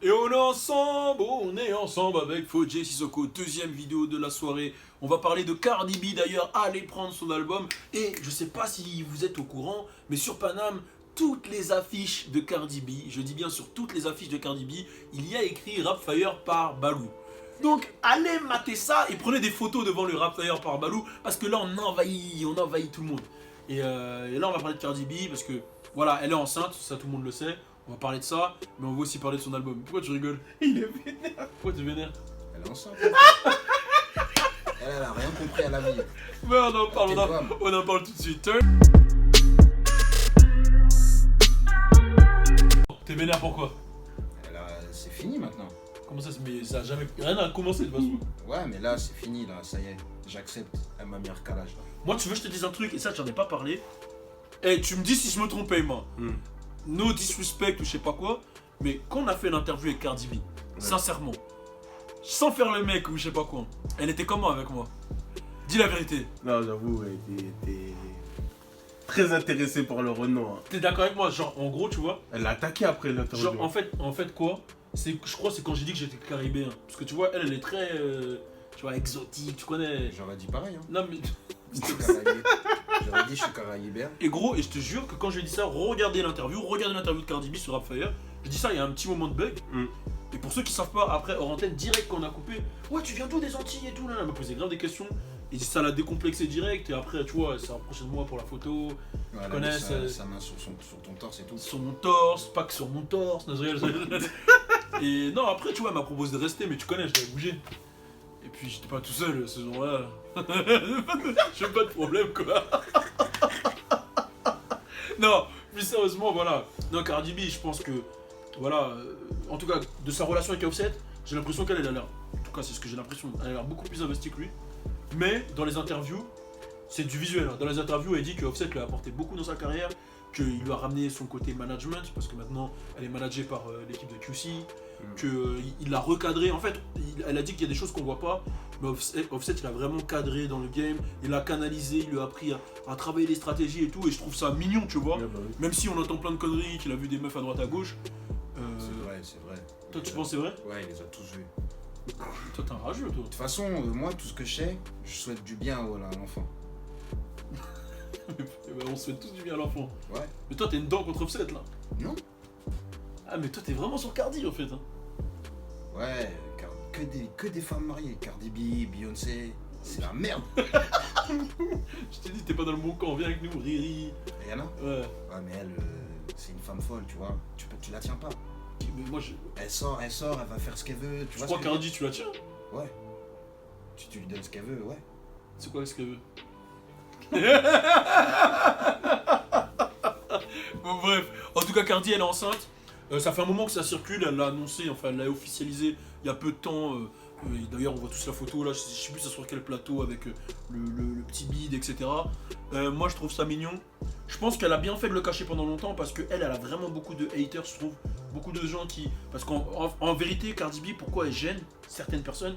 Et on est ensemble avec Fodje Sissoko, deuxième vidéo de la soirée. On va parler de Cardi B d'ailleurs, allez prendre son album. Et je sais pas si vous êtes au courant, mais sur Paname, toutes les affiches de Cardi B, je dis bien sur toutes les affiches de Cardi B, il y a écrit Rap Fire par Balou. Donc allez mater ça et prenez des photos devant le Rap Fire par Balou, parce que là on envahit tout le monde. Et là on va parler de Cardi B parce que voilà, elle est enceinte, ça tout le monde le sait. On va parler de ça, mais on va aussi parler de son album. Pourquoi tu rigoles? Il est vénère. Pourquoi tu vénères? Elle est enceinte. Elle a rien compris à la vie. Mais on en parle tout de suite. T'es vénère pourquoi? C'est fini maintenant. Comment ça? Mais ça a jamais rien à commencer de toute façon. Ouais, mais là c'est fini, là, ça y est. J'accepte. Elle m'a mis un recalage là. Moi, tu veux que je te dise un truc, et ça, j'en ai pas parlé. Et tu me dis si je me trompe, Emma. No disrespect ou je sais pas quoi, mais quand on a fait l'interview avec Cardi B, sincèrement, sans faire le mec ou je sais pas quoi, elle était comment avec moi? Dis la vérité. Non, j'avoue, t'es très intéressé par le renom. Hein. T'es d'accord avec moi? Genre, en gros, tu vois. Elle l'a attaqué après l'interview. Genre, en fait quoi? Je crois c'est quand j'ai dit que j'étais caribéen. Parce que tu vois, elle est très, tu vois, exotique, tu connais. J'aurais dit pareil, hein. Non, mais. J'aurais dit je suis caraïbéen. Et gros, et je te jure que quand j'ai dit ça, regardez l'interview de Cardi B sur Rap Fire. Je dis ça, il y a un petit moment de bug. Et pour ceux qui savent pas, après, hors antenne, direct quand on a coupé, ouais, tu viens d'où des Antilles et tout, là, elle m'a posé grave des questions. Et ça l'a décomplexé direct. Et après, tu vois, elle s'est rapprochée de moi pour la photo. Ouais, tu connais sa main sur ton torse et tout. Sur mon torse, pas que sur mon torse. Non, et non, après, tu vois, elle m'a proposé de rester, mais tu connais, je devais bouger. Et puis, j'étais pas tout seul ce jour-là. J'ai pas de problème, quoi. Non, plus sérieusement, voilà. Non, Cardi B, je pense que, voilà, en tout cas, de sa relation avec Offset, j'ai l'impression qu'elle a l'air, en tout cas, c'est ce que j'ai l'impression, elle a l'air beaucoup plus investie que lui. Mais dans les interviews, c'est du visuel. Hein. Dans les interviews, elle dit que Offset lui a apporté beaucoup dans sa carrière, qu'il lui a ramené son côté management, parce que maintenant, elle est managée par l'équipe de QC, qu'il l'a recadré. En fait, elle a dit qu'il y a des choses qu'on voit pas, mais Offset, il a vraiment cadré dans le game, il l'a canalisé, il lui a appris à travailler les stratégies et tout, et je trouve ça mignon, tu vois. Ouais, bah oui. Même si on entend plein de conneries, qu'il a vu des meufs à droite à gauche. C'est vrai. Toi, tu penses c'est vrai? Ouais, il les a tous vus. Toi, t'es un rageux, toi. De toute façon, moi, tout ce que je sais, je souhaite du bien à l'enfant. On se fait tous du bien à l'enfant. Ouais. Mais toi, t'es une dent contre Offset, là. Non. Ah, mais toi, t'es vraiment sur Cardi, en fait. Hein. Ouais, que des femmes mariées. Cardi B, Beyoncé, c'est la merde. Je t'ai dit, t'es pas dans le bon camp, viens avec nous, Riri. Rihanna. Ouais. Ouais, mais elle, c'est une femme folle, tu vois. Tu la tiens pas. Mais moi, Elle sort, elle va faire ce qu'elle veut. Tu je vois crois ce Cardi, tu la tiens. Ouais. Tu lui donnes ce qu'elle veut, ouais. C'est quoi ce qu'elle veut? Bon, bref, en tout cas, Cardi, elle est enceinte. Ça fait un moment que ça circule, elle l'a annoncé, enfin, elle l'a officialisé il y a peu de temps. Et d'ailleurs, on voit tous la photo là, je sais plus sur quel plateau avec le petit bide, etc. Moi, je trouve ça mignon. Je pense qu'elle a bien fait de le cacher pendant longtemps parce qu'elle a vraiment beaucoup de haters, je trouve. Beaucoup de gens qui. Parce qu'en vérité, Cardi B, pourquoi elle gêne certaines personnes,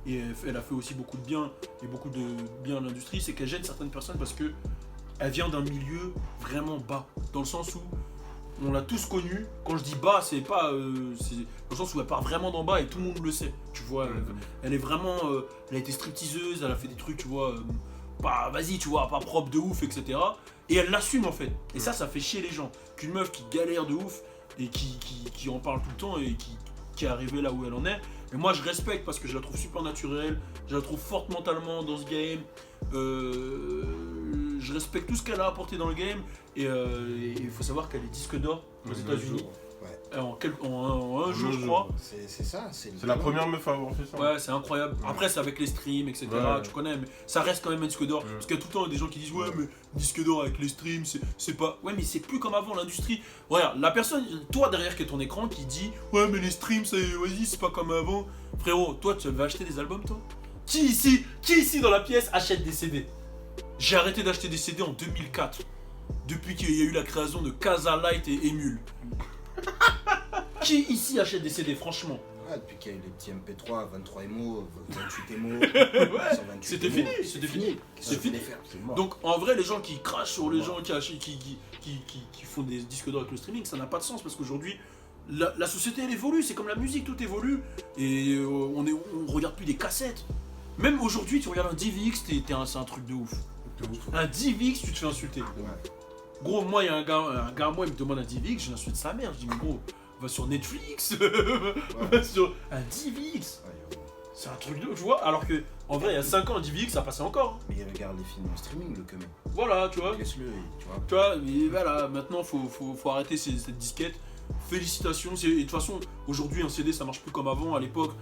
et elle a fait aussi beaucoup de bien et beaucoup de bien à l'industrie, c'est qu'elle gêne certaines personnes parce que elle vient d'un milieu vraiment bas. Dans le sens où on l'a tous connue. Quand je dis bas, c'est pas. C'est dans le sens où elle part vraiment d'en bas et tout le monde le sait. Tu vois, elle est vraiment. Elle a été stripteaseuse, elle a fait des trucs, tu vois. Pas, vas-y, tu vois, pas propre de ouf, etc. Et elle l'assume en fait. Et ça fait chier les gens. Qu'une meuf qui galère de ouf et qui en parle tout le temps et qui est arrivée là où elle en est. Mais moi je respecte parce que je la trouve super naturelle, je la trouve forte mentalement dans ce game. Je respecte tout ce qu'elle a apporté dans le game. Et il faut savoir qu'elle est disque d'or aux États-Unis. Ouais. En un jour, je crois. C'est ça, c'est C'est la première meuf à avoir fait ça. Ouais, c'est incroyable. Après, c'est avec les streams, etc. Ouais. Tu connais, mais ça reste quand même un disque d'or. Ouais. Parce qu'il y a tout le temps des gens qui disent, ouais, mais disque d'or avec les streams, c'est pas. Ouais, mais c'est plus comme avant l'industrie. Regarde, la personne, toi derrière qui est ton écran, qui dit, ouais, mais les streams, vas-y, c'est pas comme avant. Frérot, toi, tu vas acheter des albums, toi? Qui ici dans la pièce achète des CD? J'ai arrêté d'acheter des CD en 2004. Depuis qu'il y a eu la création de Casa Light et Emule. Qui ici achète des CD, franchement? Ouais, depuis qu'il y a eu les petits MP3, 23 émo, 28 émo, Ouais, 128 c'était émo, fini, c'était fini. C'est fini. C'est mort. Donc en vrai, les gens qui crachent sur les gens qui font des disques d'or avec le streaming, ça n'a pas de sens parce qu'aujourd'hui, La société, elle évolue, c'est comme la musique, tout évolue. Et on regarde plus des cassettes. Même aujourd'hui, tu regardes un DivX, c'est un truc de ouf. Un DivX, tu te fais insulter. Gros, moi, il y a un gars, moi, il me demande un DivX, je l'insulte sa mère. Je dis, mais gros, va sur Netflix, va sur un DivX. C'est un truc de ouf, tu vois. Alors que, en vrai, il y a 5 ans, un DivX, ça passait encore. Mais il regarde les films en streaming, le mec. Voilà, tu vois. Laisse-le, tu vois. Tu vois, mais voilà, maintenant, faut arrêter cette disquette. Félicitations. Et de toute façon, aujourd'hui, un CD, ça marche plus comme avant. À l'époque,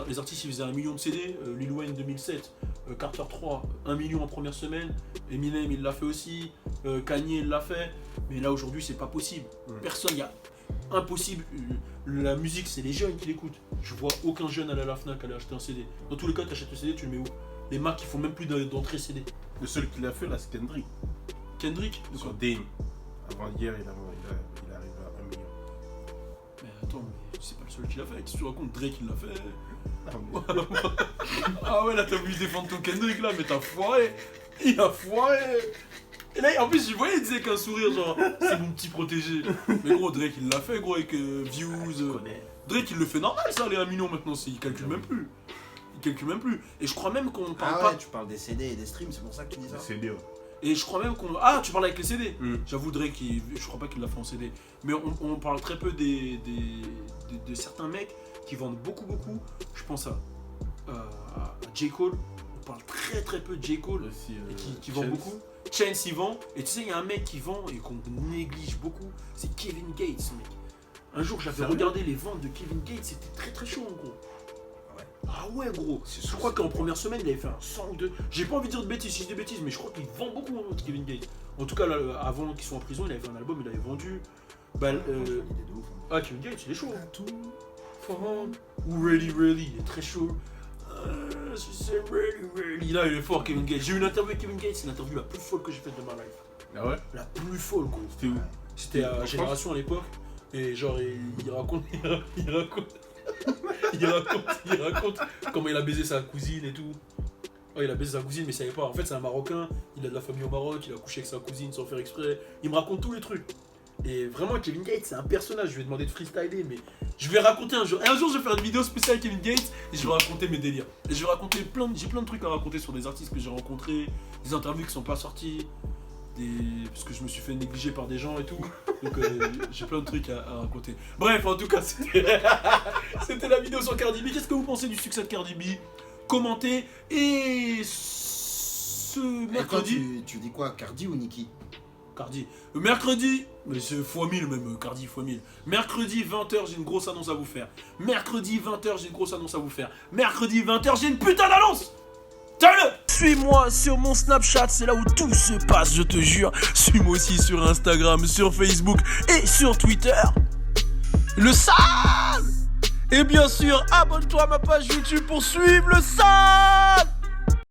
les artistes, ils faisaient 1 million de CD. Lil Wayne 2007, Carter 3, 1 million en première semaine. Eminem, il l'a fait aussi. Kanye, il l'a fait. Mais là, aujourd'hui, c'est pas possible. Personne, il y a impossible. La musique, c'est les jeunes qui l'écoutent. Je vois aucun jeune aller à la Fnac aller acheter un CD. Dans tous les cas, tu achètes le CD, tu le mets où? Les marques, ils font même plus d'entrée CD. Le seul qui l'a fait là, c'est Kendrick. Kendrick? Sur Dame. Avant hier, il est arrivé à 1 million. Mais attends, mais c'est pas le seul qui l'a fait. Qu'est-ce que tu racontes? Drake, il l'a fait. Ah, mais... Ah ouais, là, t'as voulu défendre ton Kendrick là, mais t'as foiré. Il a foiré. Et là, en plus, je voyais, il disait qu'un sourire, genre, c'est mon petit protégé. Mais gros, Drake, il l'a fait, gros, avec Views. Drake, il le fait normal, ça, les 1 million maintenant. Il calcule même plus. Il calcule même plus. Et je crois même qu'on parle pas. Tu parles des CD et des streams, c'est pour ça que tu dis ça. Des CD, ouais. Et je crois même qu'on. Ah, tu parles avec les CD. J'avoue, Drake, je crois pas qu'il l'a fait en CD. Mais on parle très peu de certains mecs qui vendent beaucoup. Je pense à J. Cole. On parle très peu de J. Cole. Aussi, et qui vend beaucoup. Chance, il vend. Et tu sais, il y a un mec qui vend et qu'on néglige beaucoup. C'est Kevin Gates, ce mec. Un jour, j'avais regardé les ventes de Kevin Gates. C'était très chaud, gros. Ah ouais, gros. Je crois qu'en première semaine, il avait fait un 100 ou 2. J'ai pas envie de dire de bêtises, si je dis des bêtises, mais je crois qu'il vend beaucoup, Kevin Gates. En tout cas, là, avant qu'il soit en prison, il avait fait un album, il avait vendu. Ah, Kevin Gates, il est chaud. Tout. Ou Really, il est très chaud. C'est Really. Là, il est fort, Kevin Gates. J'ai eu une interview avec Kevin Gates, c'est l'interview la plus folle que j'ai faite de ma life. Ah ouais? La plus folle, gros. C'était où? C'était à Génération à l'époque. Et genre, il raconte comment il a baisé sa cousine et tout. Oh, il a baisé sa cousine, mais il savait pas. En fait, c'est un Marocain, il a de la famille au Maroc, il a couché avec sa cousine sans faire exprès. Il me raconte tous les trucs. Et vraiment, Kevin Gates, c'est un personnage. Je lui ai demandé de freestyler, mais je vais raconter un jour. Et un jour, je vais faire une vidéo spéciale avec Kevin Gates et je vais raconter mes délires. Et je vais raconter j'ai plein de trucs à raconter sur des artistes que j'ai rencontrés, des interviews qui sont pas sorties. Parce que je me suis fait négliger par des gens et tout. Donc j'ai plein de trucs à raconter. Bref, en tout cas, c'était la vidéo sur Cardi B. Qu'est-ce que vous pensez du succès de Cardi B? Commentez. Et ce mercredi... Et toi, tu dis quoi, Cardi ou Nicki? Cardi. Mercredi, mais c'est x1000 même, Cardi x1000. Mercredi 20h, j'ai une grosse annonce à vous faire. Mercredi 20h, j'ai une grosse annonce à vous faire. Mercredi 20h, j'ai une putain d'annonce. Tiens-le! Suis-moi sur mon Snapchat, c'est là où tout se passe, je te jure. Suis-moi aussi sur Instagram, sur Facebook et sur Twitter. Le sale! Et bien sûr, abonne-toi à ma page YouTube pour suivre le sale!